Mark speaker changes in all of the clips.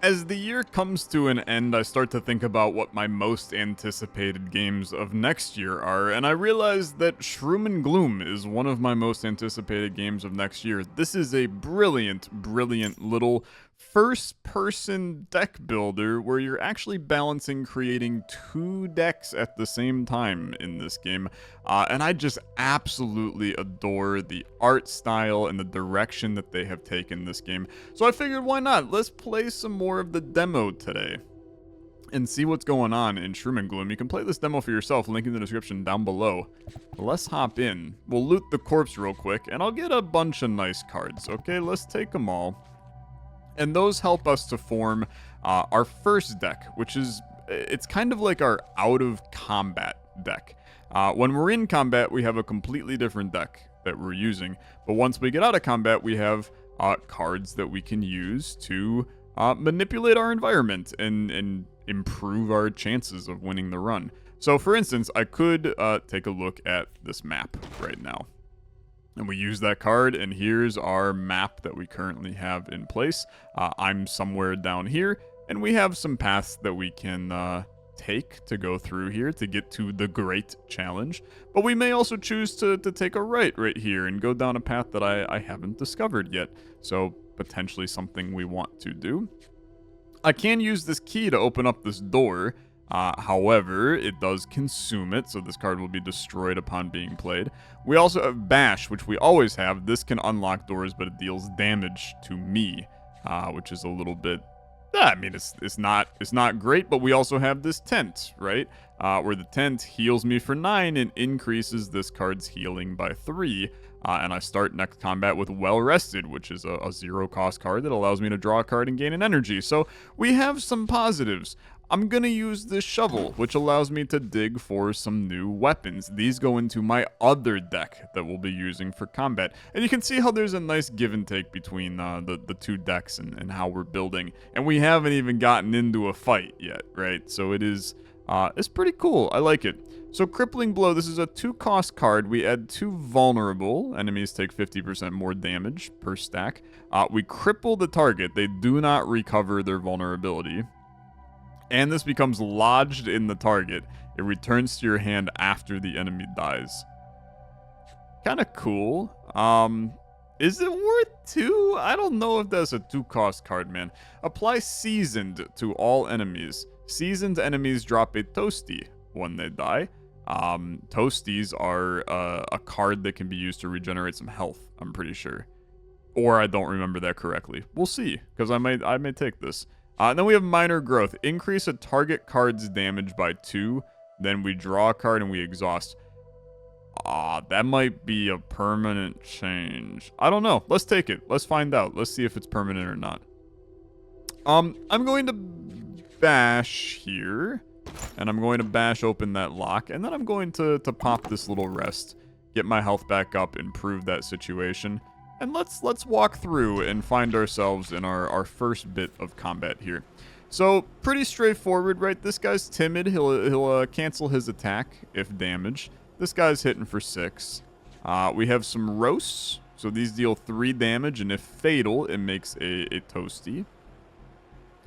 Speaker 1: As the year comes to an end, I start to think about what my most anticipated games of next year are, and I realize that Shroom and Gloom is one of my most anticipated games of next year. This is a brilliant, brilliant little first-person deck builder where you're actually balancing creating two decks at the same time in this game, and I just absolutely adore the art style and the direction that they have taken this game. So I figured, why not? Let's play some more of the demo today and see what's going on in Shroom and Gloom. You can play this demo for yourself, link in the description down below. Let's hop in. We'll loot the corpse real quick, and I'll get a bunch of nice cards, okay? Let's take them all. And those help us to form our first deck, which is, it's kind of like our out-of-combat deck. When we're in combat, we have a completely different deck that we're using. But once we get out of combat, we have cards that we can use to manipulate our environment and improve our chances of winning the run. So, for instance, I could take a look at this map right now. And we use that card, and here's our map that we currently have in place. I'm somewhere down here, and we have some paths that we can take to go through here to get to the Great Challenge. But we may also choose to take a right here and go down a path that I haven't discovered yet. So, potentially something we want to do. I can use this key to open up this door. However, it does consume it, so this card will be destroyed upon being played. We also have Bash, which we always have. This can unlock doors, but it deals damage to me, which is a little bit... I mean, it's not great, but we also have this Tent, right? Where the Tent heals me for 9 and increases this card's healing by 3. And I start next combat with Well Rested, which is a 0-cost card that allows me to draw a card and gain an energy. So we have some positives. I'm gonna use this shovel, which allows me to dig for some new weapons. These go into my other deck that we'll be using for combat. And you can see how there's a nice give and take between the two decks and how we're building. And we haven't even gotten into a fight yet, right? So it is, it's pretty cool. I like it. So Crippling Blow, this is a 2-cost card. We add 2 vulnerable. Enemies take 50% more damage per stack. We cripple the target. They do not recover their vulnerability. And this becomes lodged in the target. It returns to your hand after the enemy dies. Kind of cool. Is it worth 2? I don't know if that's a 2-cost card, man. Apply Seasoned to all enemies. Seasoned enemies drop a Toasty when they die. Toasties are a card that can be used to regenerate some health, I'm pretty sure. Or I don't remember that correctly. We'll see, because I may take this. And then we have Minor Growth. Increase a target card's damage by 2. Then we draw a card and we exhaust. That might be a permanent change. I don't know. Let's take it. Let's find out. Let's see if it's permanent or not. I'm going to bash here. And I'm going to bash open that lock. And then I'm going to pop this little rest. Get my health back up. Improve that situation. And let's walk through and find ourselves in our first bit of combat here. So, pretty straightforward, right? This guy's timid. He'll cancel his attack if damaged. This guy's hitting for 6. We have some roasts. So these deal 3 damage, and if fatal, it makes a toasty.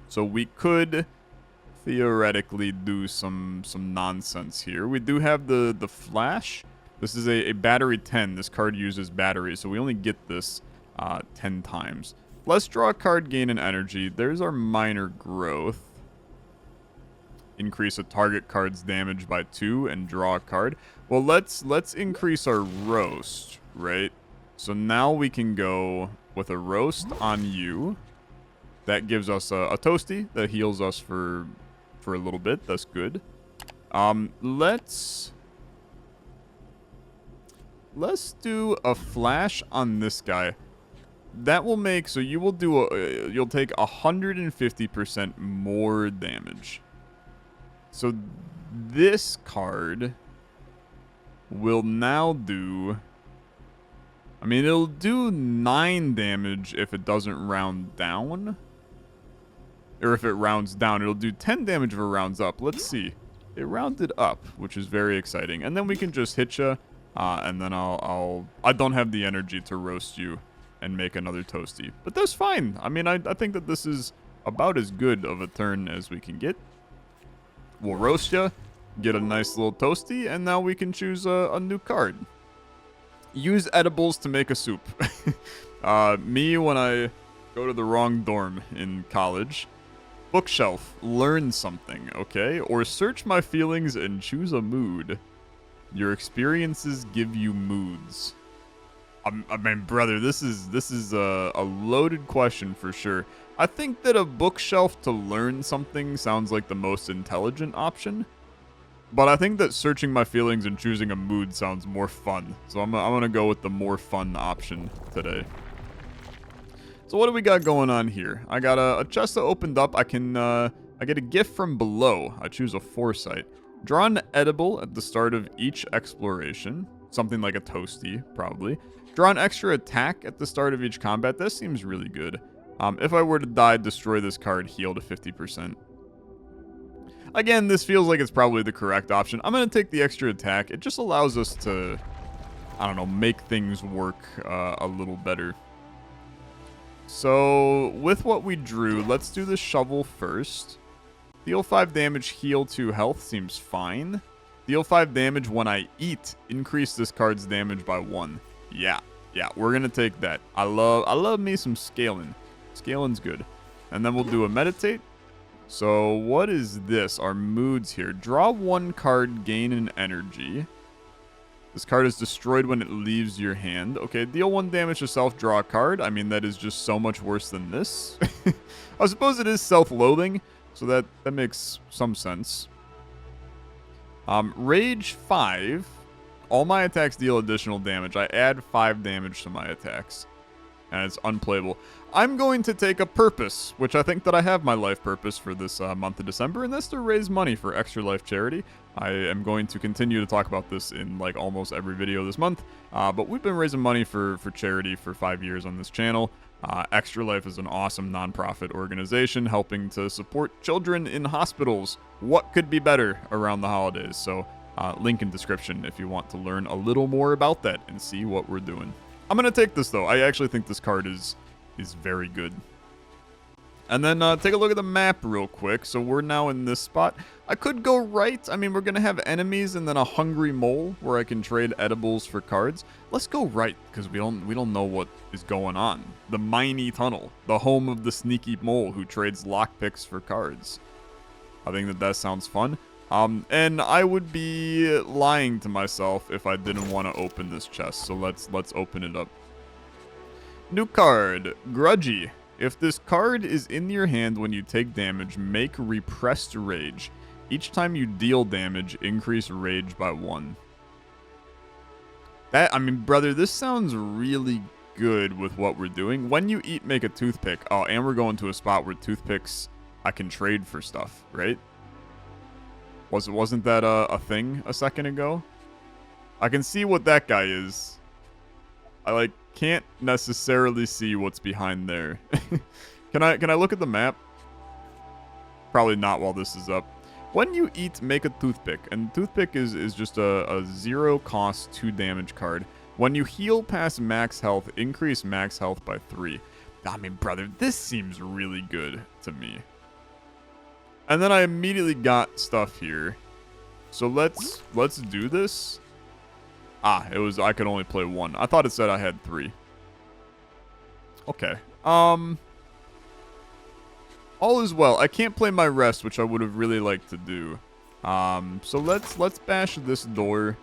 Speaker 1: So we could theoretically do some nonsense here. We do have the flash. This is a battery 10. This card uses battery, so we only get this 10 times. Let's draw a card, gain an energy. There's our Minor Growth. Increase a target card's damage by 2 and draw a card. Well, let's increase our roast, right? So now we can go with a roast on you. That gives us a toasty that heals us for a little bit. That's good. Let's do a flash on this guy. That will make, so you will do you'll take 150% more damage. So this card will now do, I mean, it'll do 9 damage if it doesn't round down. Or if it rounds down, it'll do 10 damage if it rounds up. Let's see. It rounded up, which is very exciting. And then we can just hit you. And then I don't have the energy to roast you and make another toasty. But that's fine. I mean, I think that this is about as good of a turn as we can get. We'll roast ya, get a nice little toasty, and now we can choose a new card. Use edibles to make a soup. Me, when I go to the wrong dorm in college. Bookshelf, learn something, okay? Or search my feelings and choose a mood. Your experiences give you moods. I mean, brother, this is a loaded question for sure. I think that a bookshelf to learn something sounds like the most intelligent option. But I think that searching my feelings and choosing a mood sounds more fun. So I'm gonna go with the more fun option today. So what do we got going on here? I got a chest that opened up. I get a gift from below. I choose a foresight. Draw an edible at the start of each exploration. Something like a toasty, probably. Draw an extra attack at the start of each combat. This seems really good. If I were to die, destroy this card, heal to 50%. Again, this feels like it's probably the correct option. I'm going to take the extra attack. It just allows us to, I don't know, make things work a little better. So, with what we drew, let's do the shovel first. Deal 5 damage, heal 2 health seems fine. Deal 5 damage when I eat, increase this card's damage by 1. Yeah, we're gonna take that. I love me some scaling. Scaling's good. And then we'll do a meditate. So, what is this? Our moods here. Draw 1 card, gain an energy. This card is destroyed when it leaves your hand. Okay, deal 1 damage to self, draw a card. I mean, that is just so much worse than this. I suppose it is self-loathing, so that makes some sense. Rage 5. All my attacks deal additional damage. I add 5 damage to my attacks. And it's unplayable. I'm going to take a purpose, which I think that I have my life purpose for this month of December, and that's to raise money for Extra Life charity. I am going to continue to talk about this in like almost every video this month, but we've been raising money for charity for 5 years on this channel. Extra Life is an awesome nonprofit organization helping to support children in hospitals. What could be better around the holidays? So link in description if you want to learn a little more about that and see what we're doing. I'm going to take this, though. I actually think this card is very good. And then take a look at the map real quick. So we're now in this spot. I could go right. I mean, we're going to have enemies and then a hungry mole where I can trade edibles for cards. Let's go right because we don't know what is going on. The Miney Tunnel, the home of the sneaky mole who trades lockpicks for cards. I think that sounds fun. And I would be lying to myself if I didn't want to open this chest. So let's open it up. New card, Grudgy. If this card is in your hand when you take damage, make Repressed Rage. Each time you deal damage, increase rage by 1. I mean, brother, this sounds really good with what we're doing. When you eat, make a toothpick. Oh, and we're going to a spot where toothpicks I can trade for stuff, right? Wasn't that a thing a second ago? I can see what that guy is. I can't necessarily see what's behind there. Can I look at the map? Probably not while this is up. When you eat, make a toothpick. And toothpick is just a 0 cost 2 damage card. When you heal past max health, increase max health by 3. I mean, brother, this seems really good to me. And then I immediately got stuff here. So let's do this. I could only play 1. I thought it said I had 3. Okay. All is well. I can't play my rest, which I would have really liked to do. So let's bash this door.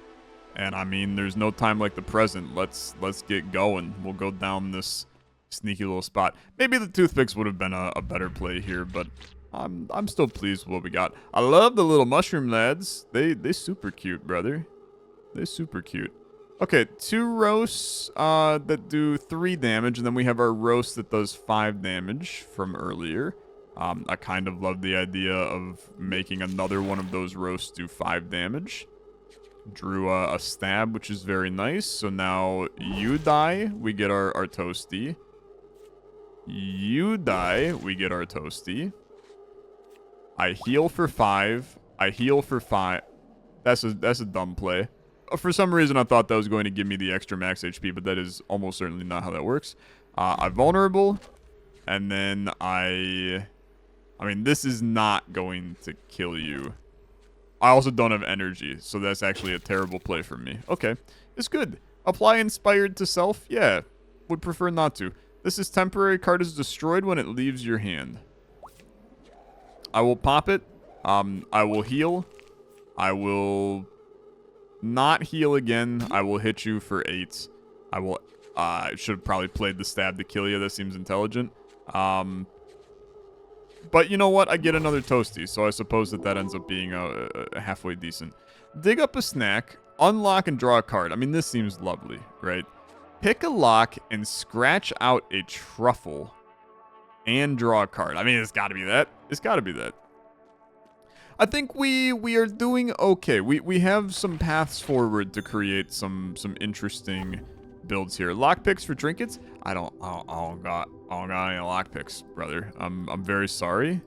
Speaker 1: And I mean, there's no time like the present. Let's get going. We'll go down this sneaky little spot. Maybe the toothpicks would have been a better play here, but I'm still pleased with what we got. I love the little mushroom lads. They super cute, brother. They super cute. Okay, 2 roasts that do 3 damage, and then we have our roast that does 5 damage from earlier. I kind of love the idea of making another one of those roasts do 5 damage. Drew a stab, which is very nice. So now you die, we get our toasty. You die, we get our toasty. I heal for 5. I heal for 5. That's a dumb play. For some reason, I thought that was going to give me the extra max HP, but that is almost certainly not how that works. I vulnerable, and then I I mean, this is not going to kill you. I also don't have energy, so that's actually a terrible play for me. Okay, it's good. Apply Inspired to self? Yeah, would prefer not to. This is temporary. Card is destroyed when it leaves your hand. I will pop it. I will heal. I will not heal again. I will hit you for 8. I will... I should have probably played the stab to kill you. That seems intelligent. But you know what? I get another toasty, so I suppose that ends up being a halfway decent. Dig up a snack, unlock and draw a card. I mean, this seems lovely, right? Pick a lock and scratch out a truffle and draw a card. I mean, it's got to be that. It's got to be that. I think we are doing okay. We have some paths forward to create some interesting builds here. Lockpicks for trinkets? I don't got any lockpicks, brother. I'm very sorry.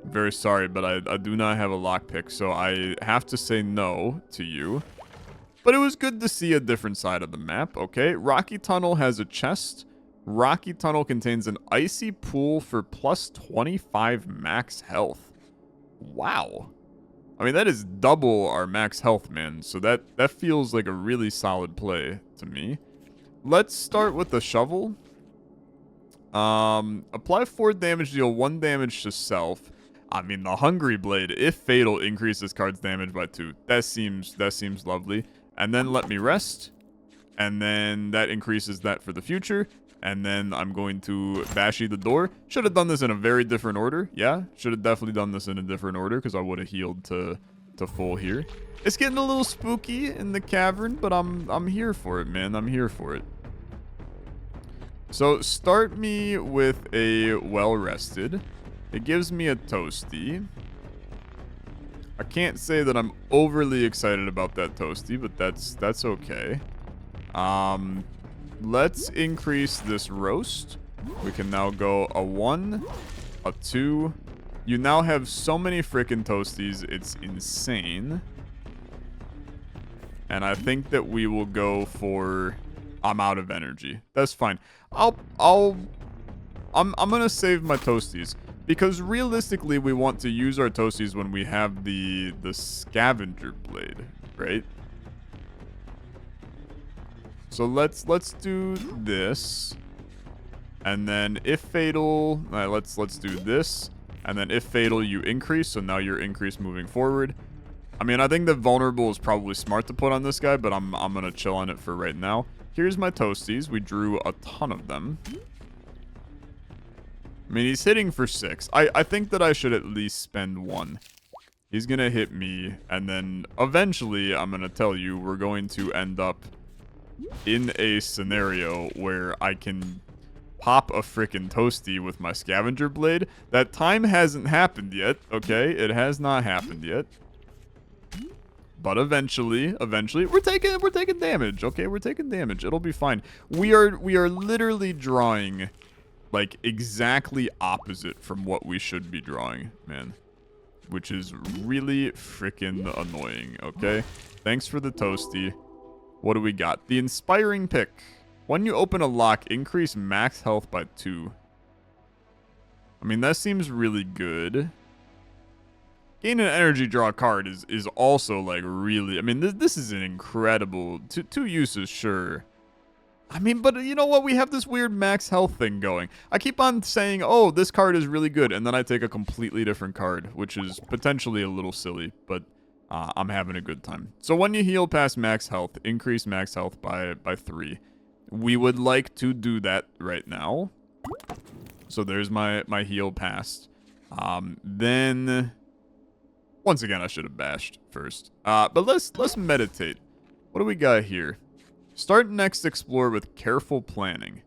Speaker 1: Very sorry, but I do not have a lockpick, so I have to say no to you. But it was good to see a different side of the map, okay? Rocky Tunnel has a chest. Rocky Tunnel contains an icy pool for plus 25 max health. Wow. I mean, that is double our max health, man. So that feels like a really solid play to me. Let's start with the shovel. Apply 4 damage, deal 1 damage to self. I mean, the Hungry Blade, if fatal, increases card's damage by 2. That seems lovely. And then let me rest. And then that increases that for the future. And then I'm going to bashy the door. Should have done this in a very different order. Yeah, should have definitely done this in a different order because I would have healed to full here. It's getting a little spooky in the cavern, but I'm here for it, man. I'm here for it. So start me with a well-rested. It gives me a toasty. I can't say that I'm overly excited about that toasty, but that's okay. Let's increase this roast. We can now go a 1, a 2. You now have so many freaking toasties, it's insane. And I think that we will go for... I'm out of energy. That's fine. I'm gonna save my toasties. Because realistically, we want to use our toasties when we have the scavenger blade, right? So let's do this. And then if fatal, let's do this. And then if fatal, you increase. So now you're increased moving forward. I mean, I think that vulnerable is probably smart to put on this guy, but I'm gonna chill on it for right now. Here's my toasties. We drew a ton of them. I mean, he's hitting for 6. I think that I should at least spend 1. He's gonna hit me, and then eventually, I'm gonna tell you, we're going to end up in a scenario where I can pop a frickin' toasty with my scavenger blade. That time hasn't happened yet, okay? It has not happened yet. But eventually, we're taking damage, okay? We're taking damage. It'll be fine. We are literally drawing like exactly opposite from what we should be drawing, man. Which is really freaking annoying, okay? Thanks for the toasty. What do we got? The Inspiring Pick. When you open a lock, increase max health by 2. I mean, that seems really good. Gain an energy, draw a card is also like really... I mean, this is an incredible... Two uses, sure. I mean, but you know what? We have this weird max health thing going. I keep on saying, oh, this card is really good, and then I take a completely different card, which is potentially a little silly, but I'm having a good time. So when you heal past max health, increase max health by 3. We would like to do that right now. So there's my heal past. Then... Once again, I should have bashed first. But let's meditate. What do we got here? Start next explore with careful planning.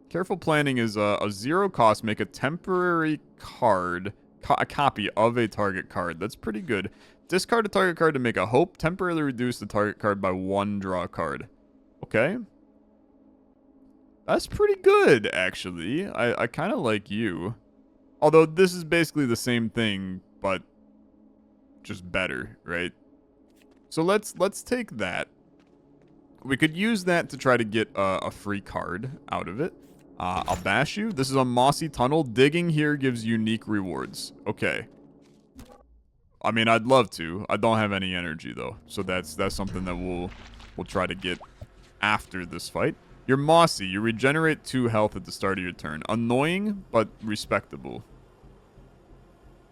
Speaker 1: Careful planning is a 0 cost. Make a temporary card, a copy of a target card. That's pretty good. Discard a target card to make a hope. Temporarily reduce the target card by 1 draw card. Okay. That's pretty good, actually. I kind of like you. Although this is basically the same thing, but just better, right? So let's take that. We could use that to try to get a free card out of it. I'll bash you. This is a mossy tunnel. Digging here gives unique rewards. Okay. I mean, I'd love to. I don't have any energy, though. So that's something that we'll try to get after this fight. You're mossy. You regenerate 2 health at the start of your turn. Annoying, but respectable.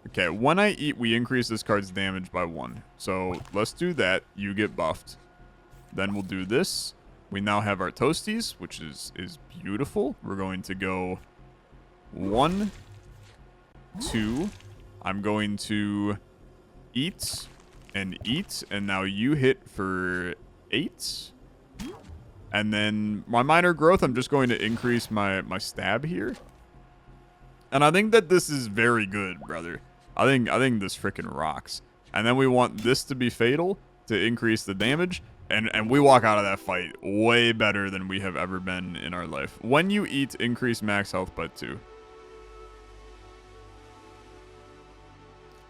Speaker 1: Okay, when I eat, we increase this card's damage by 1. So let's do that. You get buffed. Then we'll do this. We now have our toasties, which is beautiful. We're going to go 1, 2. I'm going to eat, and now you hit for 8. And then my minor growth, I'm just going to increase my stab here. And I think that this is very good, brother. I think this freaking rocks. And then we want this to be fatal to increase the damage. And we walk out of that fight way better than we have ever been in our life. When you eat, increase max health by 2.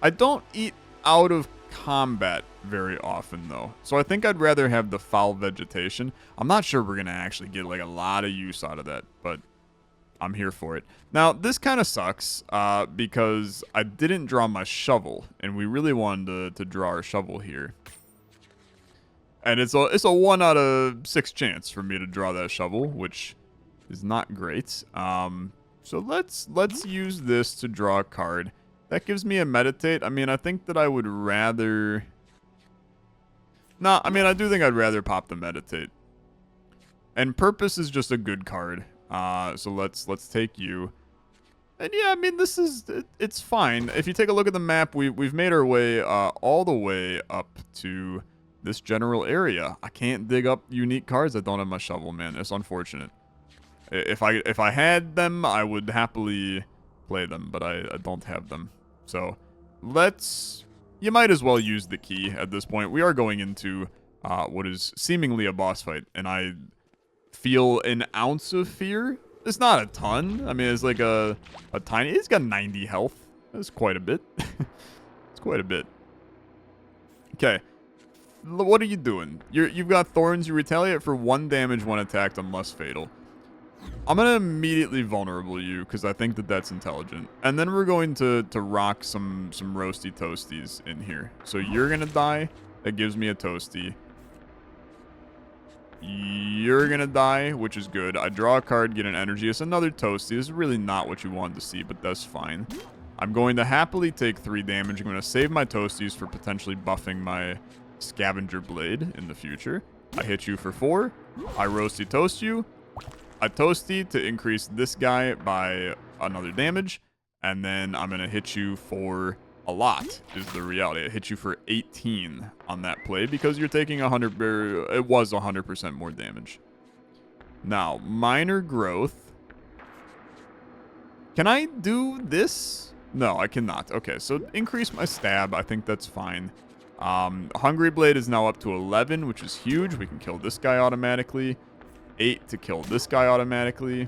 Speaker 1: I don't eat out of combat very often, though. So I think I'd rather have the foul vegetation. I'm not sure we're going to actually get, like, a lot of use out of that, but I'm here for it. Now, this kind of sucks because I didn't draw my shovel, and we really wanted to draw our shovel here. And it's a 1 out of 6 chance for me to draw that shovel, which is not great. So let's use this to draw a card. That gives me a meditate. I mean, I think that I would rather... Nah, I mean, I do think I'd rather pop the meditate. And purpose is just a good card. So let's take you. And yeah, I mean, this is... It's fine. If you take a look at the map, we've made our way all the way up to... this general area. I can't dig up unique cards that don't have my shovel, man. It's unfortunate. If I had them, I would happily play them, but I don't have them. So you might as well use the key at this point. We are going into what is seemingly a boss fight, and I feel an ounce of fear. It's not a ton. I mean, it's like a tiny... He's got 90 health. That's quite a bit. It's quite a bit. Okay. What are you doing? You've got thorns. You retaliate for 1 damage when attacked unless fatal. I'm going to immediately vulnerable you because I think that that's intelligent. And then we're going to rock some roasty toasties in here. So you're going to die. That gives me a toasty. You're going to die, which is good. I draw a card, get an energy. It's another toasty. This is really not what you wanted to see, but that's fine. I'm going to happily take 3 damage. I'm going to save my toasties for potentially buffing my... scavenger blade in the future. I hit you for 4. I roasty toast you. I toasty to increase this guy by another damage. And then I'm going to hit you for a lot is the reality. I hit you for 18 on that play because you're taking 100, it was 100% more damage. Now, minor growth. Can I do this? No, I cannot. Okay, so increase my stab. I think that's fine. Hungry Blade is now up to 11, which is huge. We can kill this guy automatically. 8 to kill this guy automatically.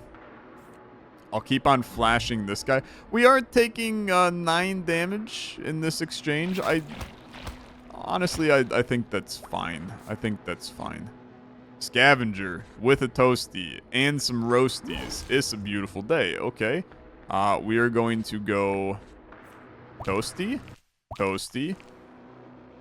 Speaker 1: I'll keep on flashing this guy. We are taking 9 damage in this exchange. Honestly, I think that's fine. I think that's fine. Scavenger with a toasty and some roasties. It's a beautiful day. Okay. We are going to go toasty, toasty.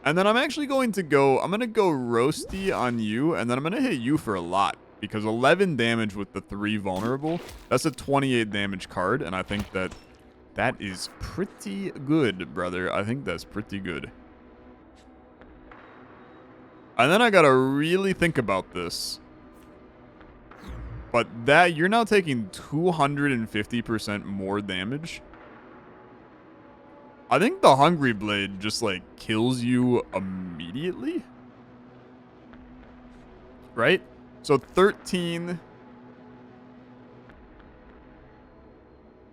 Speaker 1: And then I'm actually going to go, I'm going to go roasty on you, and then I'm going to hit you for a lot. Because 11 damage with the 3 vulnerable, that's a 28 damage card, and I think that is pretty good, brother. I think that's pretty good. And then I gotta really think about this. But you're now taking 250% more damage. I think the Hungry Blade just, like, kills you immediately. Right? So 13...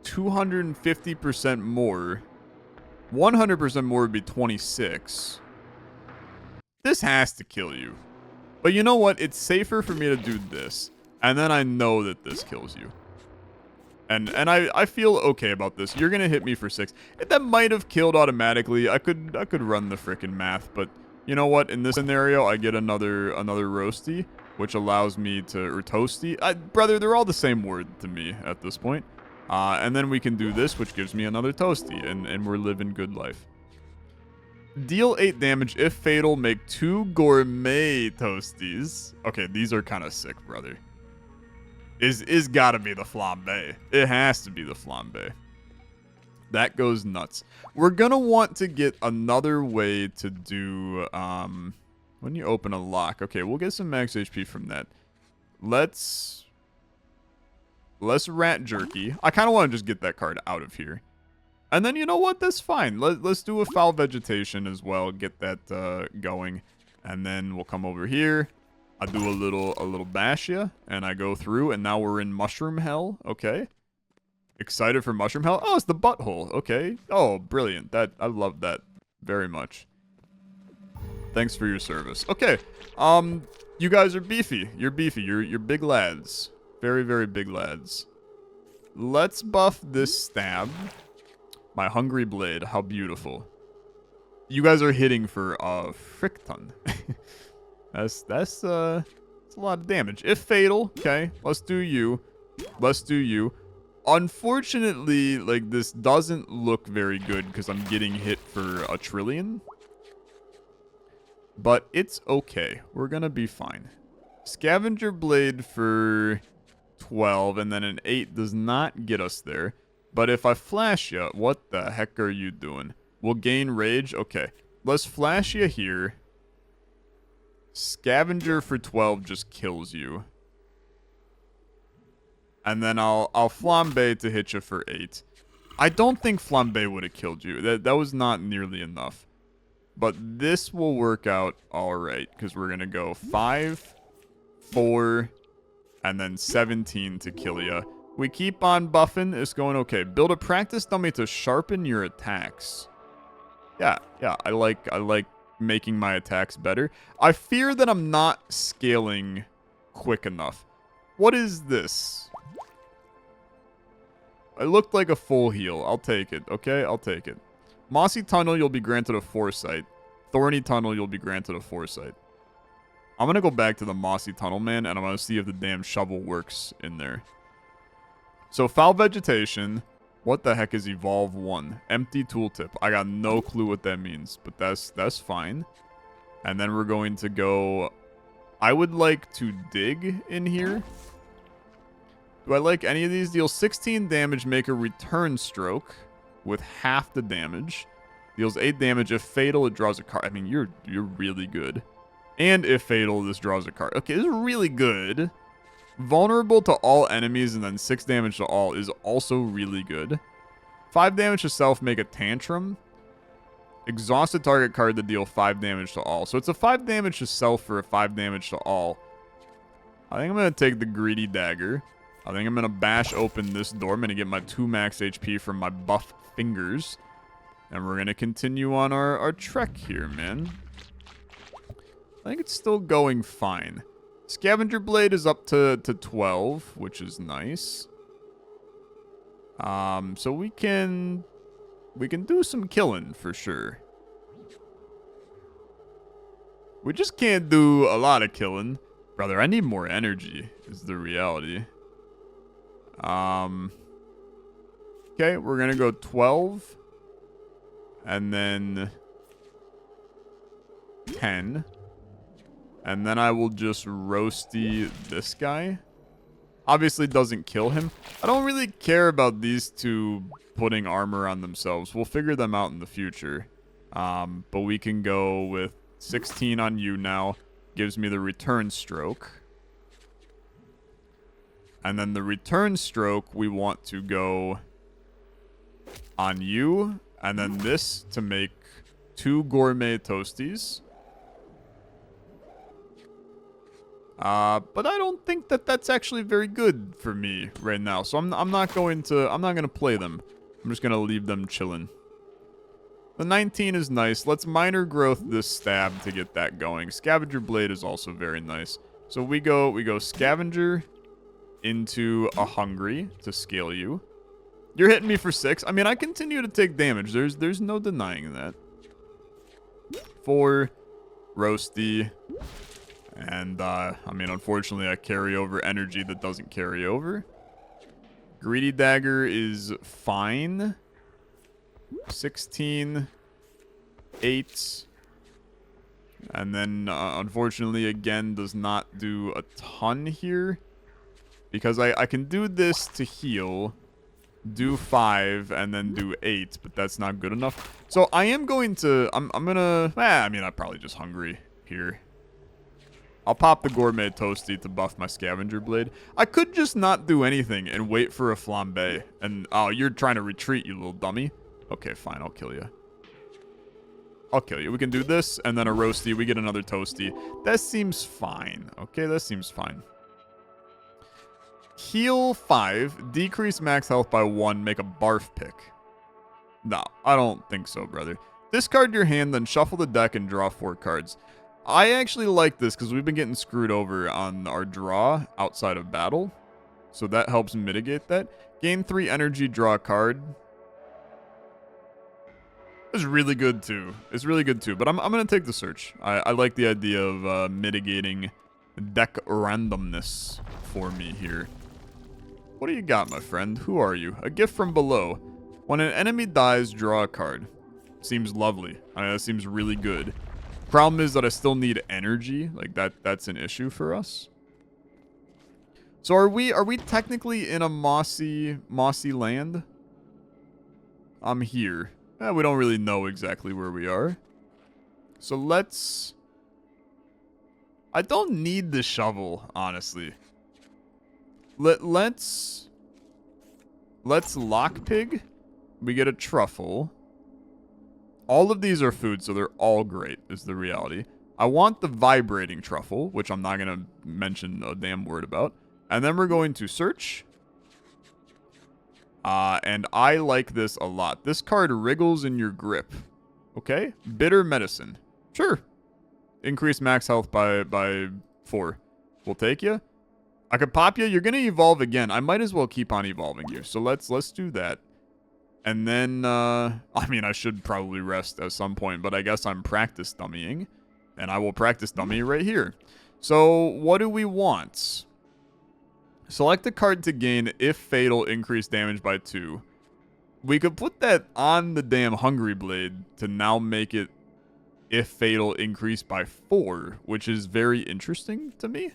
Speaker 1: 250% more. 100% more would be 26. This has to kill you. But you know what? It's safer for me to do this. And then I know that this kills you. And I feel okay about this. You're gonna hit me for 6. That might have killed automatically. I could run the frickin' math, but you know what? In this scenario, I get another roasty. which allows me to, or toasty. Brother, they're all the same word to me at this point. And then we can do this, which gives me another toasty, and we're living good life. Deal 8 damage if fatal, make 2 gourmet toasties. Okay, these are kind of sick, brother. Is gotta be the flambe. It has to be the flambe. That goes nuts. We're gonna want to get another way to do, when you open a lock. Okay, we'll get some max HP from that. Let's rat jerky. I kind of want to just get that card out of here. And then, you know what? That's fine. Let's do a foul vegetation as well. Get that going. And then we'll come over here. I do a little bashia. And I go through. And now we're in mushroom hell. Okay. Excited for mushroom hell. Oh, it's the butthole. Okay. Oh, brilliant. I love that very much. Thanks for your service. Okay. You guys are beefy. You're beefy. You're big lads. Very, very big lads. Let's buff this stab. My hungry blade. How beautiful. You guys are hitting for a frick ton. That's a lot of damage. If fatal, okay. Let's do you. Let's do you. Unfortunately, like, this doesn't look very good because I'm getting hit for a trillion. But it's okay. We're gonna be fine. Scavenger blade for 12, and then an 8 does not get us there. But if I flash you, what the heck are you doing? We'll gain rage? Okay. Let's flash you here. Scavenger for 12 just kills you. And then I'll flambe to hit you for 8. I don't think flambe would have killed you. That was not nearly enough. But this will work out alright, because we're going to go 5, 4, and then 17 to kill you. We keep on buffing. It's going okay. Build a practice dummy to sharpen your attacks. Yeah, I like making my attacks better. I fear that I'm not scaling quick enough. What is this? It looked like a full heal. I'll take it, okay? I'll take it. Mossy Tunnel, you'll be granted a Foresight. Thorny Tunnel, you'll be granted a Foresight. I'm going to go back to the Mossy Tunnel, man, and I'm going to see if the damn shovel works in there. So, Foul Vegetation. What the heck is Evolve 1? Empty Tooltip. I got no clue what that means, but that's fine. And then we're going to go... I would like to dig in here. Do I like any of these? Deal 16 damage, make a return stroke with half the damage. Deals 8 damage. If fatal, it draws a card. I mean, you're really good. And if fatal, this draws a card. Okay, this is really good. Vulnerable to all enemies and then 6 damage to all is also really good. 5 damage to self, make a tantrum. Exhaust a target card to deal 5 damage to all. So it's a 5 damage to self for a 5 damage to all. I think I'm going to take the greedy dagger. I think I'm going to bash open this door. I'm going to get my 2 max HP from my buff fingers. And we're going to continue on our trek here, man. I think it's still going fine. Scavenger Blade is up to 12, which is nice. So we can do some killing for sure. We just can't do a lot of killing. Brother, I need more energy, is the reality. Okay, we're gonna go 12. And then 10. And then I will just roasty this guy. Obviously doesn't kill him. I don't really care about these two putting armor on themselves. We'll figure them out in the future. But we can go with 16 on you now. Gives me the return stroke. And then the return stroke, we want to go on you. And then this to make 2 gourmet toasties. But I don't think that that's actually very good for me right now. So I'm not going to play them. I'm just going to leave them chilling. The 19 is nice. Let's minor growth this stab to get that going. Scavenger Blade is also very nice. So we go Scavenger into a Hungry to scale you. You're hitting me for 6. I mean, I continue to take damage. There's no denying that. 4 roasty. And, I mean, unfortunately, I carry over energy that doesn't carry over. Greedy Dagger is fine. 16. 8. And then, unfortunately, again, does not do a ton here. Because I can do this to heal, do 5, and then do 8, but that's not good enough. So I am going to, I'm gonna, I mean, I'm probably just hungry here. I'll pop the Gourmet Toasty to buff my Scavenger Blade. I could just not do anything and wait for a Flambe. And, oh, you're trying to retreat, you little dummy. Okay, fine, I'll kill you. I'll kill you. We can do this, and then a Roasty. We get another Toasty. That seems fine. Okay, that seems fine. Heal 5, decrease max health by 1, make a barf pick. No, I don't think so, brother. Discard your hand, then shuffle the deck and draw 4 cards. I actually like this because we've been getting screwed over on our draw outside of battle. So that helps mitigate that. Gain 3 energy, draw a card. It's really good too. It's really good too. But I'm going to take the search. I like the idea of mitigating deck randomness for me here. What do you got, my friend? Who are you? A gift from below. When an enemy dies, draw a card. Seems lovely. That seems really good. Problem is that I still need energy. Like that's an issue for us. So are we technically in a mossy land? I'm here. We don't really know exactly where we are. So let's... I don't need the shovel, honestly. Let's lockpig. We get a truffle. All of these are food, so they're all great, is the reality. I want the vibrating truffle, which I'm not going to mention a damn word about. And then we're going to search. And I like this a lot. This card wriggles in your grip. Okay? Bitter medicine. Sure. Increase max health by 4. We'll take you. I could pop you. You're going to evolve again. I might as well keep on evolving you. So let's do that. And then, I mean, I should probably rest at some point, but I guess I'm practice dummying. And I will practice dummy right here. So what do we want? Select a card to gain, if fatal, increase damage by 2. We could put that on the damn Hungry Blade to now make it, if fatal, increase by 4, which is very interesting to me.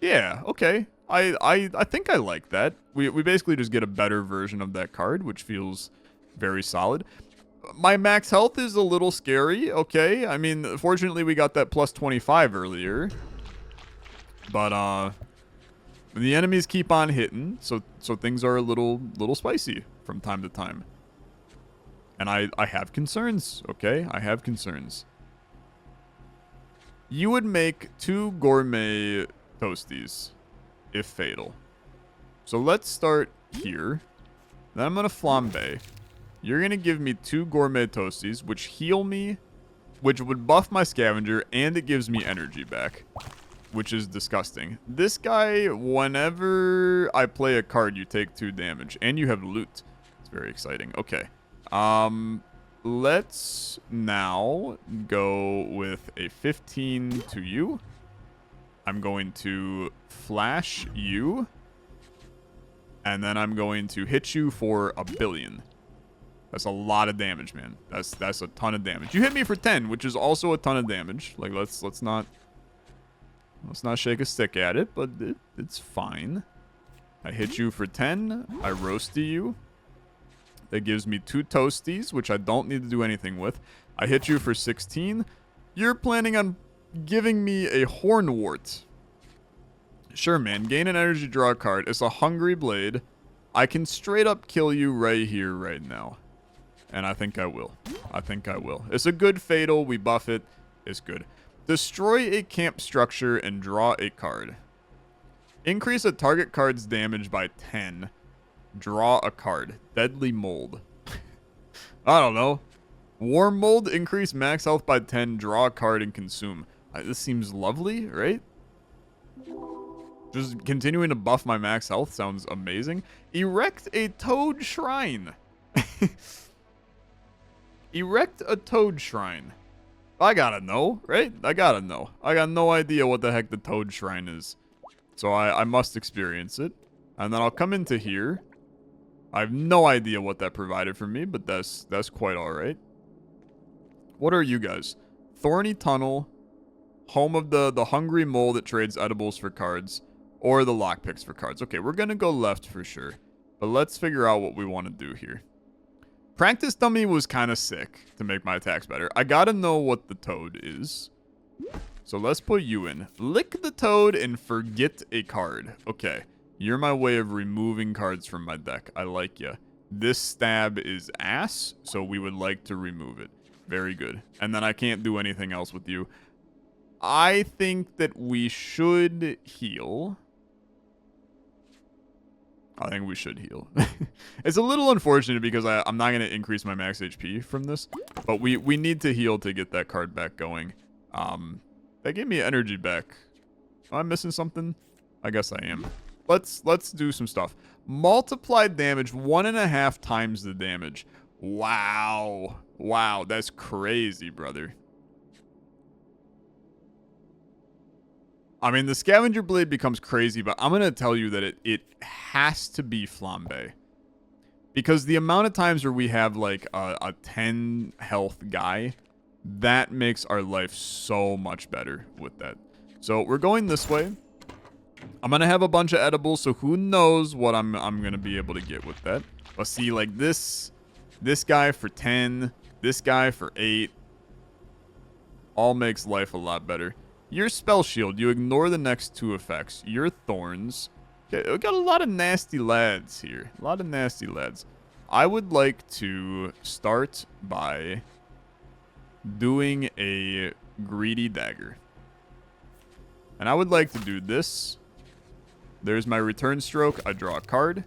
Speaker 1: Yeah, okay. I think I like that. We basically just get a better version of that card, which feels very solid. My max health is a little scary, okay? I mean, fortunately we got that plus 25 earlier. But the enemies keep on hitting, so things are a little spicy from time to time. And I have concerns, okay? I have concerns. You would make 2 gourmet toasties, if fatal. So let's start here. Then I'm going to flambe. You're going to give me 2 gourmet toasties, which heal me, which would buff my scavenger, and it gives me energy back, which is disgusting. This guy, whenever I play a card, you take 2 damage, and you have loot. It's very exciting. Okay. Let's now go with a 15 to you. I'm going to flash you. And then I'm going to hit you for 1 billion. That's a lot of damage, man. That's a ton of damage. You hit me for 10, which is also a ton of damage. Like, let's not shake a stick at it, but it's fine. I hit you for 10. I roasty you. That gives me 2 toasties, which I don't need to do anything with. I hit you for 16. You're planning on giving me a Hornwort. Sure, man. Gain an energy, draw a card. It's a Hungry Blade. I can straight up kill you right here, right now. And I think I will. I think I will. It's a good fatal. We buff it. It's good. Destroy a camp structure and draw a card. Increase a target card's damage by 10. Draw a card. Deadly Mold. I don't know. Warm Mold. Increase max health by 10. Draw a card and consume. This seems lovely, right? Just continuing to buff my max health sounds amazing. Erect a Toad Shrine. Erect a Toad Shrine. I gotta know, right? I gotta know. I got no idea what the heck the Toad Shrine is. So I must experience it. And then I'll come into here. I have no idea what that provided for me, but that's quite alright. What are you guys? Thorny Tunnel, home of the hungry mole that trades edibles for cards, or the lockpicks for cards. Okay, we're gonna go left for sure. But let's figure out what we want to do here. Practice Dummy was kind of sick to make my attacks better. I gotta know what the toad is. So let's put you in. Lick the toad and forget a card. Okay, you're my way of removing cards from my deck. I like ya. This stab is ass, so we would like to remove it. Very good. And then I can't do anything else with you. I think that we should heal. I think we should heal. It's a little unfortunate because I'm not going to increase my max HP from this. But we need to heal to get that card back going. That gave me energy back. Am I missing something? I guess I am. Let's do some stuff. Multiplied damage, 1.5 times the damage. Wow. Wow, that's crazy, brother. I mean, the Scavenger Blade becomes crazy, but I'm going to tell you that it has to be Flambe. Because the amount of times where we have, like, a 10 health guy, that makes our life so much better with that. So, we're going this way. I'm going to have a bunch of edibles, so who knows what I'm going to be able to get with that. But see, like, this guy for 10, this guy for 8, all makes life a lot better. Your Spell Shield, you ignore the next 2 effects. Your Thorns. Okay, we got a lot of nasty lads here. A lot of nasty lads. I would like to start by doing a Greedy Dagger. And I would like to do this. There's my return stroke. I draw a card.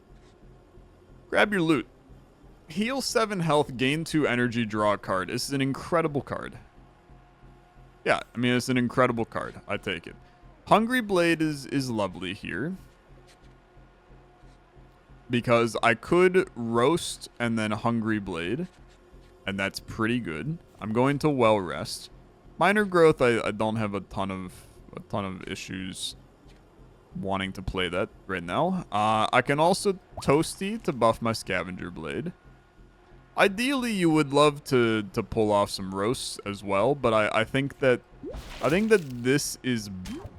Speaker 1: Grab your loot. Heal 7 health, gain 2 energy, draw a card. This is an incredible card. Yeah, I mean, it's an incredible card. I take it. Hungry Blade is lovely here. Because I could roast and then Hungry Blade. And that's pretty good. I'm going to Well Rest. Minor Growth, I don't have a ton of issues wanting to play that right now. I can also Toasty to buff my Scavenger Blade. Ideally, you would love to pull off some roasts as well, but I think that this is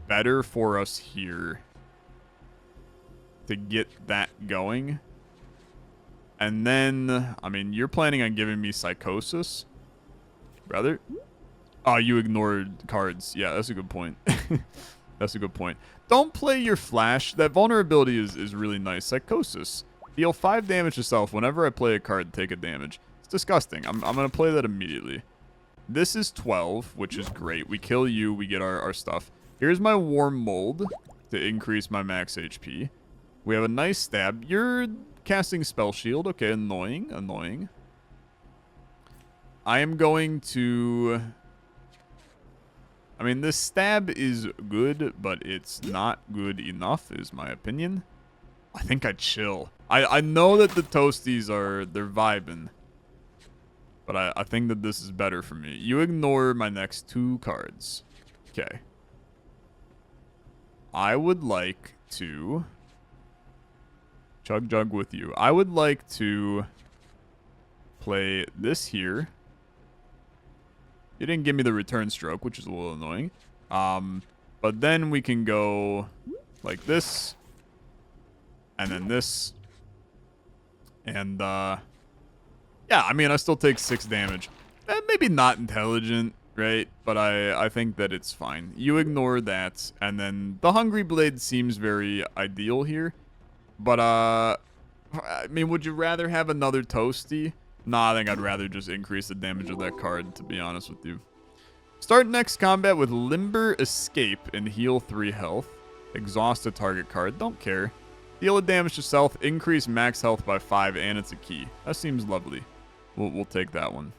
Speaker 1: better for us here to get that going. And then, I mean, you're planning on giving me Psychosis, brother? Oh, you ignored cards. Yeah, that's a good point. That's a good point. Don't play your Flash. That vulnerability is really nice. Psychosis. Deal 5 damage to self whenever I play a card, take a damage. It's disgusting. I'm going to play that immediately. This is 12, which is great. We kill you, we get our stuff. Here's my Warm Mold to increase my max HP. We have a nice stab. You're casting Spell Shield. Okay, annoying, annoying. I am going to... I mean, this stab is good, but it's not good enough, is my opinion. I think I'd chill. I know that the Toasties they're vibing. But I think that this is better for me. You ignore my next 2 cards. Okay. I would like to... Chug Jug with you. I would like to play this here. You didn't give me the return stroke, which is a little annoying. But then we can go like this. And then this. And, yeah, I mean, I still take 6 damage. Maybe not intelligent, right? But I think that it's fine. You ignore that. And then the Hungry Blade seems very ideal here. But, I mean, would you rather have another Toasty? Nah, I think I'd rather just increase the damage of that card, to be honest with you. Start next combat with Limber Escape and heal 3 health. Exhaust a target card. Don't care. Deal a damage to self, increase max health by 5, and it's a key. That seems lovely. We'll take that one.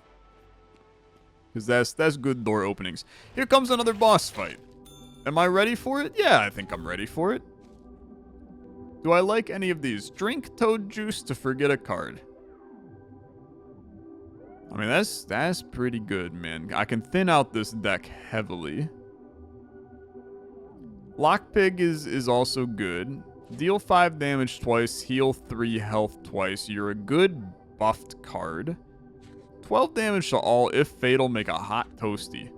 Speaker 1: Because that's good door openings. Here comes another boss fight. Am I ready for it? Yeah, I think I'm ready for it. Do I like any of these? Drink Toad Juice to forget a card. I mean, that's pretty good, man. I can thin out this deck heavily. Lockpig is also good. Deal 5 damage twice, heal 3 health twice. You're a good buffed card. 12 damage to all. If fatal, make a hot toasty,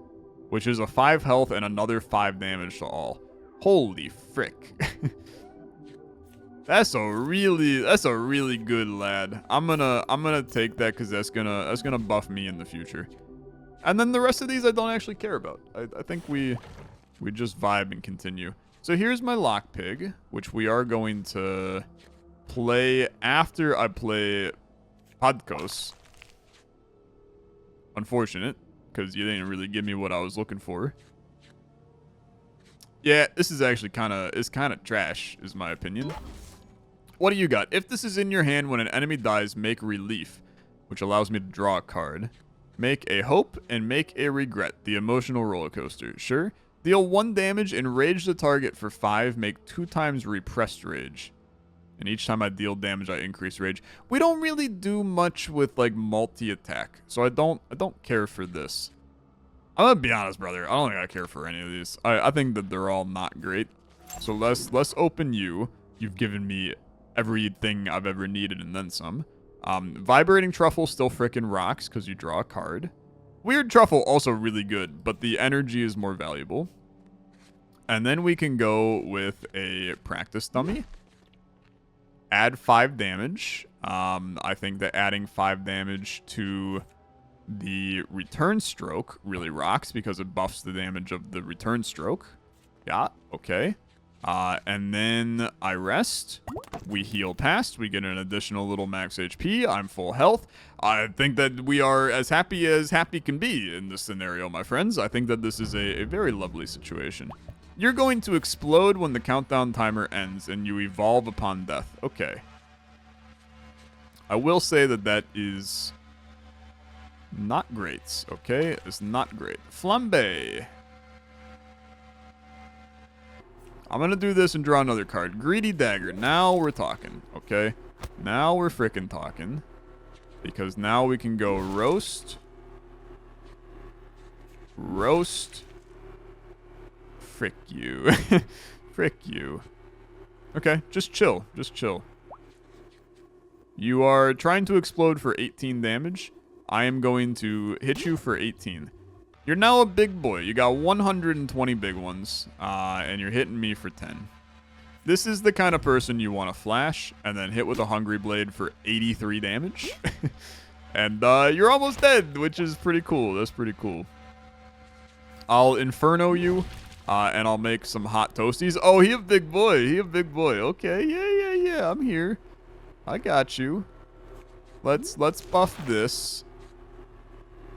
Speaker 1: which is a 5 health and another 5 damage to all. Holy frick. That's a really good lad. I'm gonna take that because that's gonna buff me in the future. And then the rest of these I don't actually care about. I think we just vibe and continue. So here's my Lockpig, which we are going to play after I play Podkos. Unfortunate, because you didn't really give me what I was looking for. Yeah, this is actually kind of trash, is my opinion. What do you got? If this is in your hand when an enemy dies, make Relief, which allows me to draw a card. Make a Hope and make a Regret, the emotional roller coaster. Sure. Deal 1 damage, enrage the target for 5, make 2 times Repressed Rage. And each time I deal damage, I increase rage. We don't really do much with like multi-attack, so I don't care for this. I'm gonna be honest, brother. I don't think I care for any of these. I think that they're all not great. So let's open you. You've given me everything I've ever needed and then some. Vibrating Truffle still frickin' rocks because you draw a card. Weird Truffle also really good, but the energy is more valuable. And then we can go with a Practice Dummy. Add 5 damage. I think that adding 5 damage to the Return Stroke really rocks because it buffs the damage of the Return Stroke. Yeah, okay. And then I rest. We heal past. We get an additional little max HP. I'm full health. I think that we are as happy can be in this scenario, my friends. I think that this is a very lovely situation. You're going to explode when the countdown timer ends and you evolve upon death. Okay. I will say that that is not great, okay? It's not great. Flambe. I'm going to do this and draw another card. Greedy Dagger. Now we're talking, okay? Now we're frickin' talking. Because now we can go Roast. Roast. Frick you. Frick you. Okay, just chill. Just chill. You are trying to explode for 18 damage. I am going to hit you for 18. You're now a big boy. You got 120 big ones, and you're hitting me for 10. This is the kind of person you want to flash and then hit with a Hungry Blade for 83 damage. And you're almost dead, which is pretty cool. That's pretty cool. I'll Inferno you. And I'll make some hot toasties. Oh, he a big boy. He a big boy. Okay, yeah. I'm here. I got you. Let's buff this.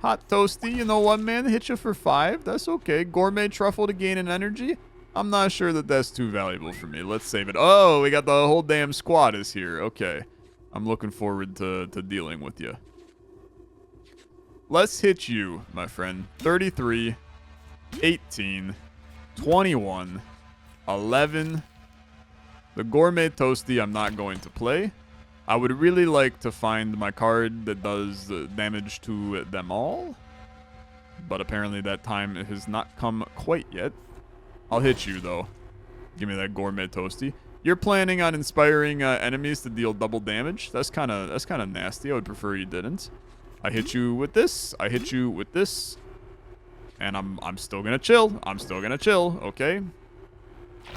Speaker 1: Hot toasty, you know what, man? Hit you for 5. That's okay. Gourmet truffle to gain an energy. I'm not sure that that's too valuable for me. Let's save it. Oh, we got the whole damn squad is here. Okay. I'm looking forward to dealing with you. Let's hit you, my friend. 33, 18, 21, 11. The Gourmet Toasty I'm not going to play. I would really like to find my card that does damage to them all. But apparently that time has not come quite yet. I'll hit you, though. Give me that Gourmet Toasty. You're planning on inspiring enemies to deal double damage? That's kind of nasty. I would prefer you didn't. I hit you with this. I hit you with this. And I'm still gonna chill. I'm still gonna chill, okay?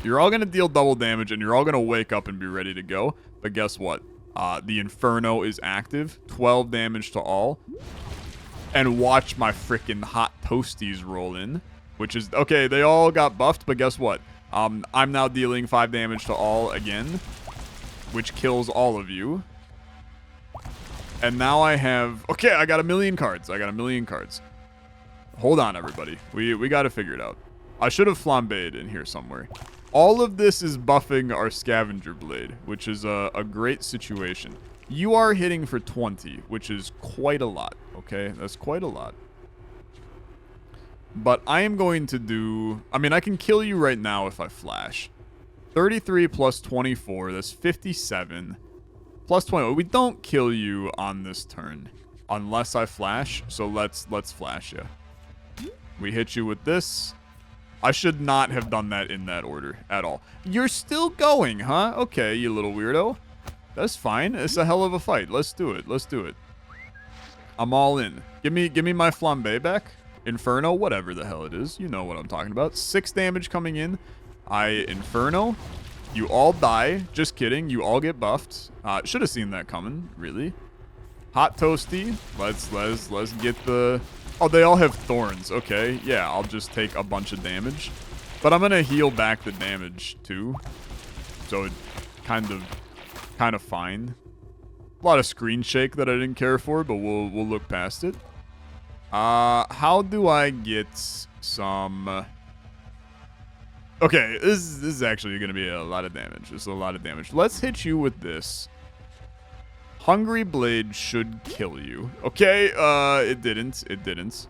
Speaker 1: You're all gonna deal double damage, and you're all gonna wake up and be ready to go. But guess what? The Inferno is active. 12 damage to all. And watch my freaking hot toasties roll in. Which is... Okay, they all got buffed, but guess what? I'm now dealing 5 damage to all again. Which kills all of you. And now I have... Okay, I got a million cards. Hold on, everybody. We got to figure it out. I should have flambéed in here somewhere. All of this is buffing our Scavenger Blade, which is a great situation. You are hitting for 20, which is quite a lot, okay? That's quite a lot. But I am going to do... I mean, I can kill you right now if I flash. 33 plus 24, that's 57. Plus 20. We don't kill you on this turn. unless I flash. So let's flash you. We hit you with this. I should not have done that in that order at all. You're still going, huh? Okay, you little weirdo. That's fine. It's a hell of a fight. Let's do it. Let's do it. I'm all in. Give me my flambe back. Inferno, whatever the hell it is. You know what I'm talking about. 6 damage coming in. I Inferno. You all die. Just kidding. You all get buffed. Should have seen that coming, really. Hot Toasty. Let's get the... Oh, they all have thorns. Okay, yeah, I'll just take a bunch of damage. But I'm going to heal back the damage, too. So it kind of fine. A lot of screen shake that I didn't care for, but we'll look past it. How do I get some... Okay, this is actually going to be a lot of damage. This is a lot of damage. Let's hit you with this. Hungry Blade should kill you. Okay, it didn't. It didn't.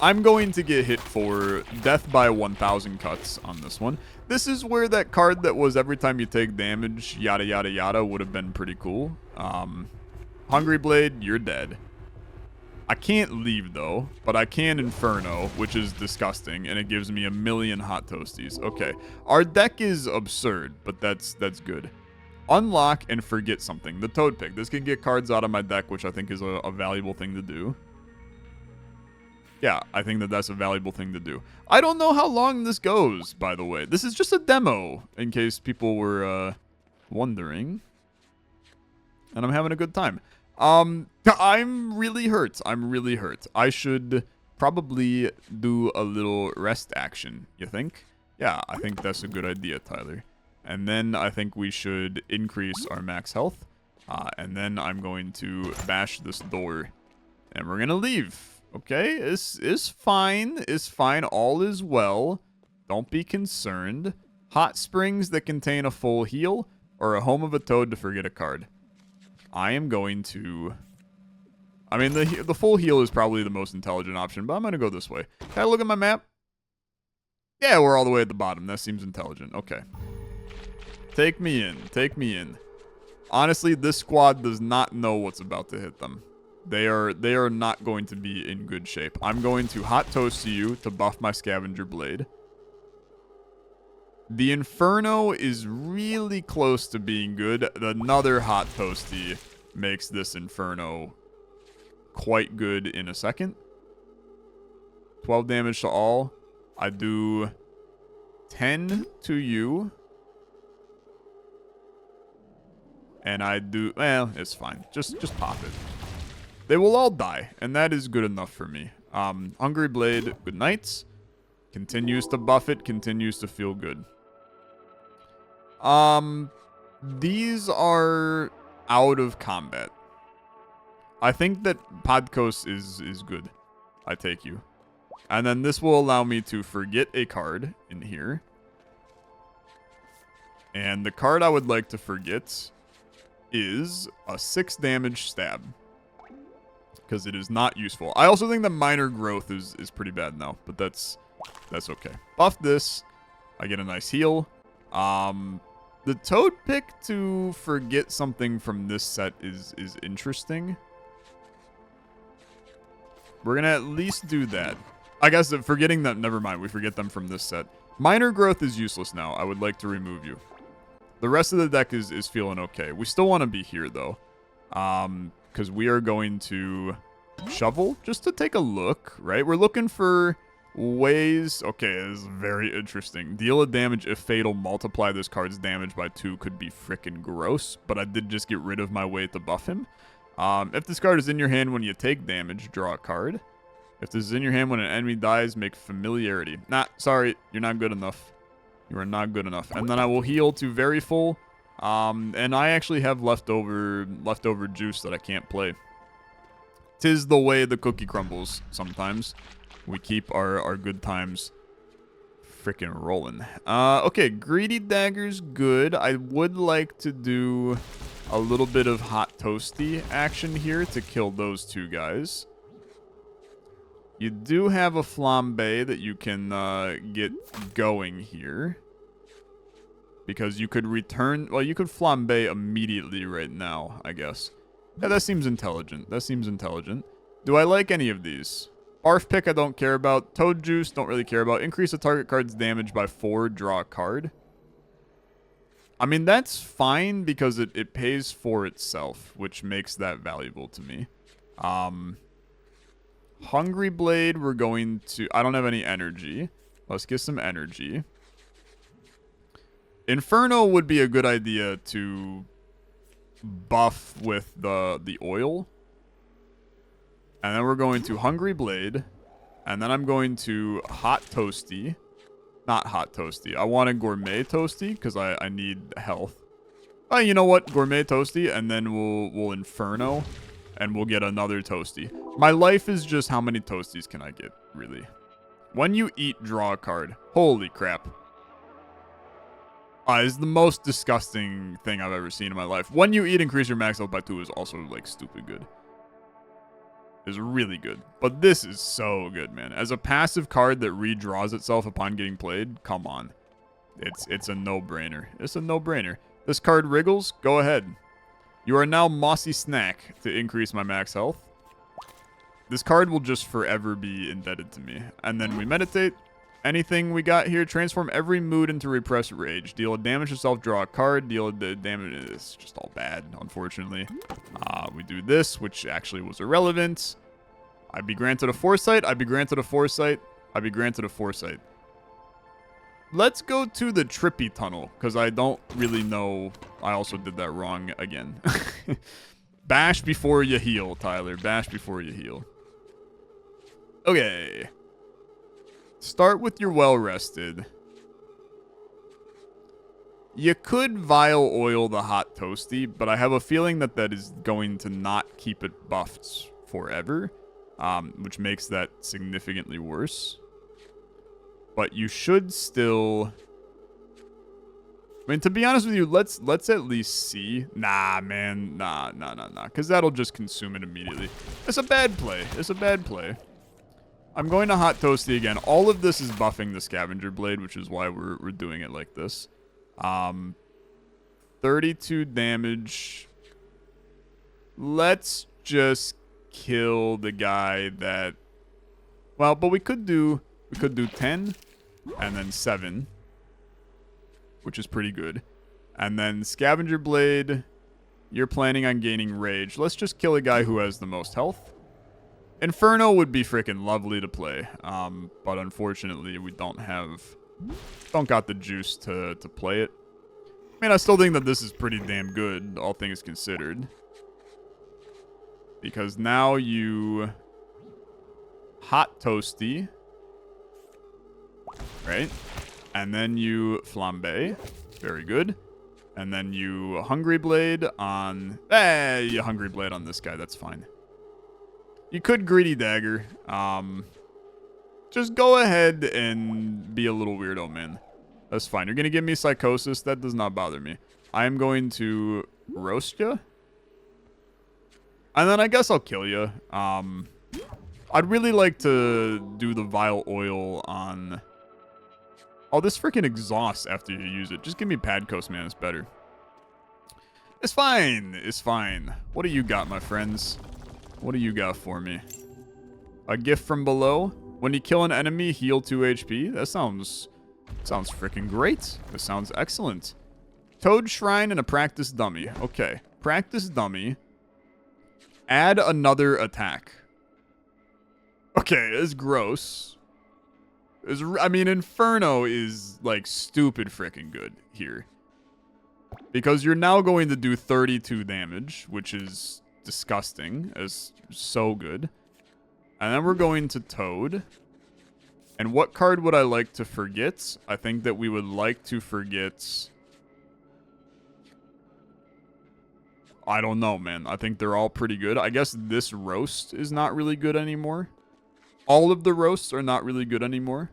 Speaker 1: I'm going to get hit for death by 1,000 cuts on this one. This is where that card that was every time you take damage, yada yada yada, would have been pretty cool. Hungry Blade, you're dead. I can't leave, though, but I can Inferno, which is disgusting, and it gives me a million Hot Toasties. Okay, our deck is absurd, but that's good. Unlock and forget something. The Toad Pick. This can get cards out of my deck, which I think is a valuable thing to do. Yeah, I think that's a valuable thing to do. I don't know how long this goes, by the way. This is just a demo, in case people were wondering. And I'm having a good time. I'm really hurt. I'm really hurt. I should probably do a little rest action, you think? Yeah, I think that's a good idea, Tyler. And then I think we should increase our max health. And then I'm going to bash this door. And we're going to leave. Okay? It's fine. It's fine. All is well. Don't be concerned. Hot springs that contain a full heal. Or a home of a toad to forget a card. I am going to... I mean, the full heal is probably the most intelligent option, but I'm going to go this way. Can I look at my map? Yeah, we're all the way at the bottom. That seems intelligent. Okay. Take me in. Take me in. Honestly, this squad does not know what's about to hit them. They are not going to be in good shape. I'm going to Hot Toast to you to buff my Scavenger Blade. The Inferno is really close to being good. Another Hot Toasty makes this Inferno quite good in a second. 12 damage to all. I do 10 to you. And I do... Well, it's fine. Just pop it. They will all die, and that is good enough for me. Hungry Blade, good night. Continues to buff it, continues to feel good. These are out of combat. I think that Podkos is good. I take you. And then this will allow me to forget a card in here. And the card I would like to forget is a 6 damage stab. Because it is not useful. I also think the minor growth is pretty bad now. But that's okay. Buff this. I get a nice heal. The Toad Pick to forget something from this set is interesting. We're going to at least do that. I guess forgetting them, never mind. We forget them from this set. Minor growth is useless now. I would like to remove you. The rest of the deck is feeling okay. We still want to be here, though. Because we are going to shovel just to take a look, right? We're looking for ways... Okay, this is very interesting. Deal a damage if fatal. Multiply this card's damage by 2 could be frickin' gross. But I did just get rid of my way to buff him. If this card is in your hand when you take damage, draw a card. If this is in your hand when an enemy dies, make familiarity. Nah, sorry, you're not good enough. You are not good enough. And then I will heal to very full. And I actually have leftover juice that I can't play. 'Tis the way the cookie crumbles sometimes. We keep our good times frickin' rolling. Okay, Greedy Dagger's good. I would like to do a little bit of Hot Toasty action here to kill those two guys. You do have a Flambe that you can get going here. Because you could return... Well, you could Flambe immediately right now, I guess. Yeah, that seems intelligent. That seems intelligent. Do I like any of these? Barf Pick I don't care about. Toad Juice don't really care about. Increase a target card's damage by 4, draw a card. I mean, that's fine because it pays for itself, which makes that valuable to me. Hungry Blade, we're going to... I don't have any energy. Let's get some energy. Inferno would be a good idea to buff with the oil. And then we're going to Hungry Blade. And then I'm going to Hot Toasty. Not Hot Toasty. I want a Gourmet Toasty because I need health. Oh, you know what? Gourmet Toasty, and then we'll Inferno, and we'll get another Toasty. My life is just how many Toasties can I get, really? When you eat, draw a card. Holy crap. It's the most disgusting thing I've ever seen in my life. When you eat, increase your max health by 2 is also, like, stupid good. Is really good. But this is so good, man. As a passive card that redraws itself upon getting played, come on. It's a no-brainer. It's a no-brainer. This card wriggles, go ahead. You are now Mossy Snack to increase my max health. This card will just forever be indebted to me. And then we meditate. Anything we got here, transform every mood into repressed rage. Deal a damage to self, draw a card. Deal the damage. It's just all bad, unfortunately. We do this, which actually was irrelevant. I'd be granted a foresight. I'd be granted a foresight. I'd be granted a foresight. Let's go to the Trippy Tunnel, because I don't really know. I also did that wrong again. Bash before you heal, Tyler. Bash before you heal. Okay. Start with your well-rested. You could Vile Oil the Hot Toasty, but I have a feeling that that is going to not keep it buffed forever, which makes that significantly worse. But you should still... I mean, to be honest with you, let's at least see. Nah, man. Nah. Because that'll just consume it immediately. It's a bad play. It's a bad play. I'm going to Hot Toasty again. All of this is buffing the Scavenger Blade, which is why we're doing it like this. 32 damage. Let's just kill the guy that... Well, but we could do 10 and then 7, which is pretty good. And then Scavenger Blade, you're planning on gaining Rage. Let's just kill a guy who has the most health. Inferno would be freaking lovely to play, but unfortunately we don't got the juice to play it. I mean, I still think that this is pretty damn good, all things considered. Because now you Hot Toasty, right? And then you Flambe, very good. And then you Hungry Blade on, you Hungry Blade on this guy, that's fine. You could Greedy Dagger. Just go ahead and be a little weirdo, man. That's fine. You're going to give me Psychosis. That does not bother me. I am going to roast you. And then I guess I'll kill you. I'd really like to do the Vile Oil on... Oh, this freaking exhausts after you use it. Just give me Pad Coast, man. It's better. It's fine. It's fine. What do you got, my friends? What do you got for me? A gift from below? When you kill an enemy, heal 2 HP? That sounds freaking great. That sounds excellent. Toad Shrine and a Practice Dummy. Okay. Practice Dummy. Add another attack. Okay, it's gross. I mean, Inferno is, like, stupid freaking good here. Because you're now going to do 32 damage, which is... disgusting, as so good. And then we're going to Toad. And what card would I like to forget? I think that we would like to forget... I don't know, man. I think they're all pretty good. I guess this roast is not really good anymore. All of the roasts are not really good anymore.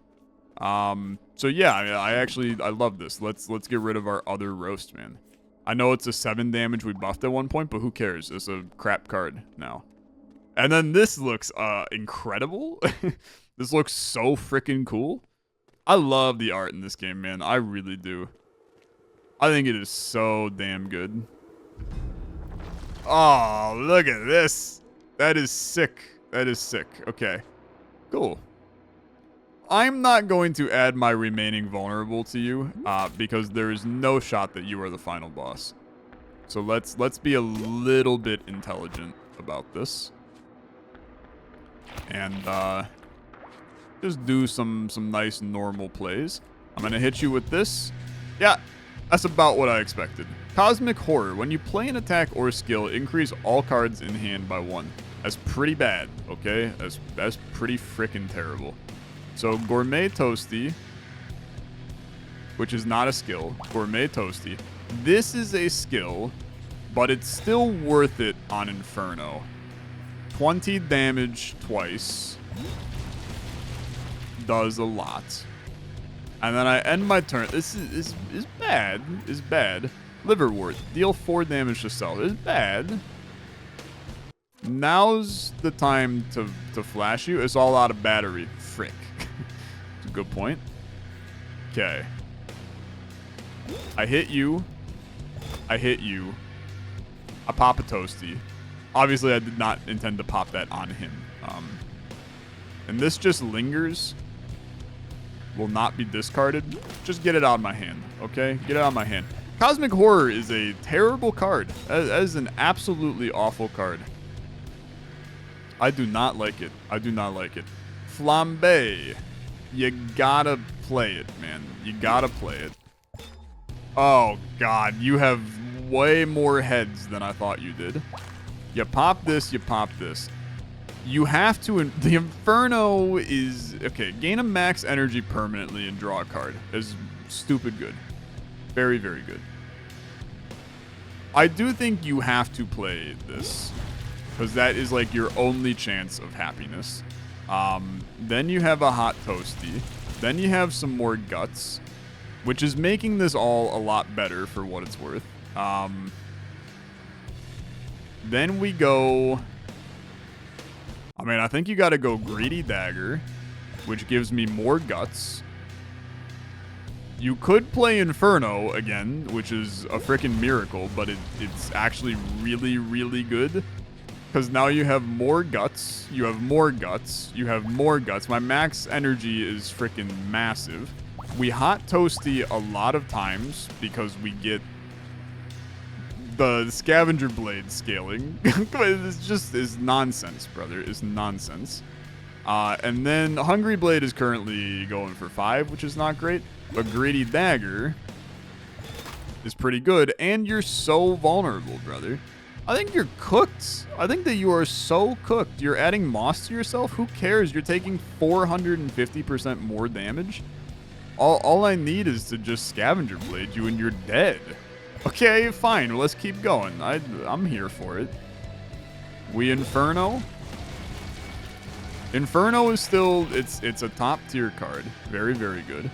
Speaker 1: So yeah, I love this. Let's get rid of our other roast, man. I know it's a 7 damage we buffed at one point, but who cares? It's a crap card now. And then this looks incredible. This looks so freaking cool. I love the art in this game, man. I really do. I think it is so damn good. Oh, look at this. That is sick. That is sick. Okay. Cool. I'm not going to add my remaining vulnerable to you because there is no shot that you are the final boss. So let's be a little bit intelligent about this. And just do some nice normal plays. I'm going to hit you with this. Yeah, that's about what I expected. Cosmic Horror. When you play an attack or skill, increase all cards in hand by 1. That's pretty bad, okay? That's pretty freaking terrible. So Gourmet Toasty, which is not a skill. Gourmet Toasty. This is a skill, but it's still worth it on Inferno. 20 damage twice. Does a lot. And then I end my turn. This is bad. Is bad. Liverwort. Deal 4 damage to self. Is bad. Now's the time to flash you. It's all out of battery. Frick. It's a good point. Okay. I hit you. I hit you. I pop a Toasty. Obviously, I did not intend to pop that on him. And this just lingers. Will not be discarded. Just get it out of my hand, okay? Get it out of my hand. Cosmic Horror is a terrible card. That is an absolutely awful card. I do not like it. I do not like it. Flambe. You gotta play it, man. You gotta play it. Oh, God. You have way more heads than I thought you did. You pop this, you pop this. You have to... The Inferno is... Okay, gain a max energy permanently and draw a card. Is stupid good. Very, very good. I do think you have to play this. Because that is like your only chance of happiness. Then you have a Hot Toasty. Then you have some more Guts. Which is making this all a lot better for what it's worth. Then we go... I mean, I think you got to go Greedy Dagger, which gives me more Guts. You could play Inferno again, which is a freaking miracle, but it's actually really, really good. Because now you have more Guts, you have more Guts, you have more Guts. My max energy is freaking massive. We Hot Toasty a lot of times because we get the Scavenger Blade scaling. It's nonsense, brother. It's nonsense. And then Hungry Blade is currently going for 5, which is not great. But Greedy Dagger is pretty good. And you're so vulnerable, brother. I think you're cooked. I think that you are so cooked. You're adding moss to yourself. Who cares? You're taking 450% more damage. All I need is to just Scavenger Blade you and you're dead. Okay, fine. Let's keep going. I'm here for it. We Inferno. Inferno is still... It's a top tier card. Very, very good.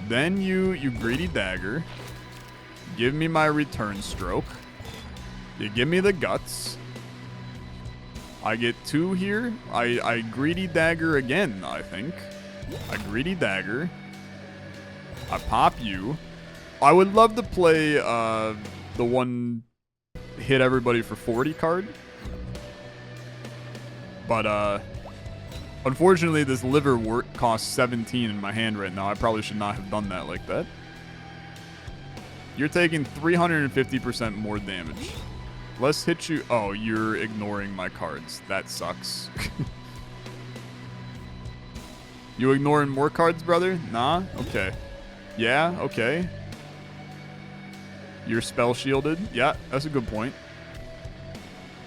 Speaker 1: Then you Greedy Dagger. Give me my Return Stroke. You give me the Guts. I get 2 here. I Greedy Dagger again, I think. I Greedy Dagger. I pop you. I would love to play the one hit everybody for 40 card. But unfortunately, this Liverwort costs 17 in my hand right now. I probably should not have done that like that. You're taking 350% more damage. Let's hit you. Oh, you're ignoring my cards. That sucks. You ignoring more cards, brother? Nah? Okay. Yeah? Okay. You're spell shielded. Yeah, that's a good point.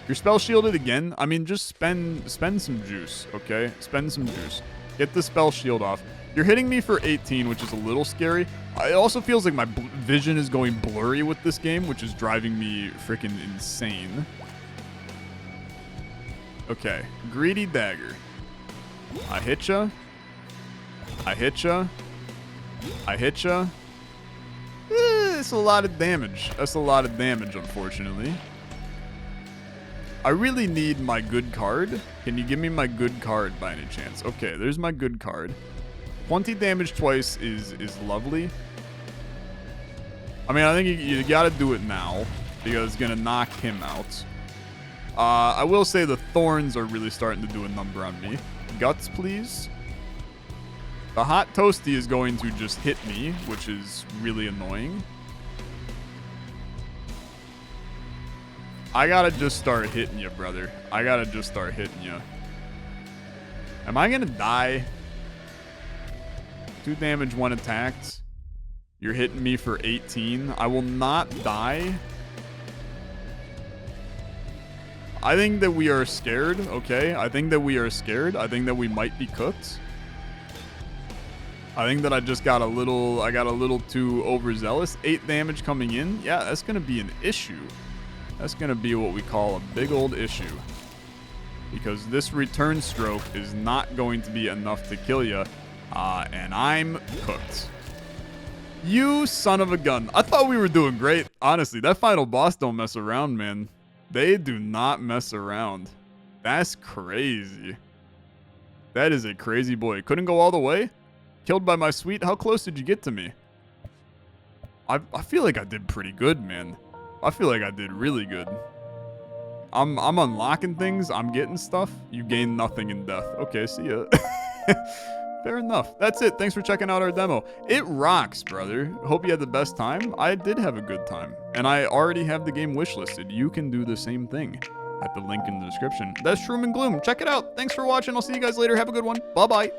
Speaker 1: You're spell shielded again. I mean, just spend some juice, okay? Spend some juice. Get the spell shield off. You're hitting me for 18, which is a little scary. It also feels like my vision is going blurry with this game, which is driving me freaking insane. Okay, Greedy Dagger. I hit ya. I hit ya. I hit ya. It's a lot of damage. That's a lot of damage, unfortunately. I really need my good card. Can you give me my good card by any chance? Okay, there's my good card. 20 damage twice is lovely. I mean, I think you gotta do it now. because it's going to knock him out. I will say the thorns are really starting to do a number on me. Guts, please. The hot toasty is going to just hit me, which is really annoying. I gotta just start hitting you, brother. I gotta just start hitting you. Am I gonna die? 2 damage, 1 attacked. You're hitting me for 18. I will not die. I think that we are scared, okay? I think that we are scared. I think that we might be cooked. I think that I got a little too overzealous. 8 damage coming in. Yeah, that's going to be an issue. That's going to be what we call a big old issue. Because this return stroke is not going to be enough to kill you. And I'm cooked. You son of a gun. I thought we were doing great. Honestly, that final boss don't mess around, man. They do not mess around. That's crazy. That is a crazy boy. Couldn't go all the way? Killed by my sweet? How close did you get to me? I feel like I did pretty good, man. I feel like I did really good. I'm unlocking things. I'm getting stuff. You gain nothing in death. Okay, see ya. Fair enough. That's it. Thanks for checking out our demo. It rocks, brother. Hope you had the best time. I did have a good time. And I already have the game wishlisted. You can do the same thing at the link in the description. That's Shroom and Gloom. Check it out. Thanks for watching. I'll see you guys later. Have a good one. Bye-bye.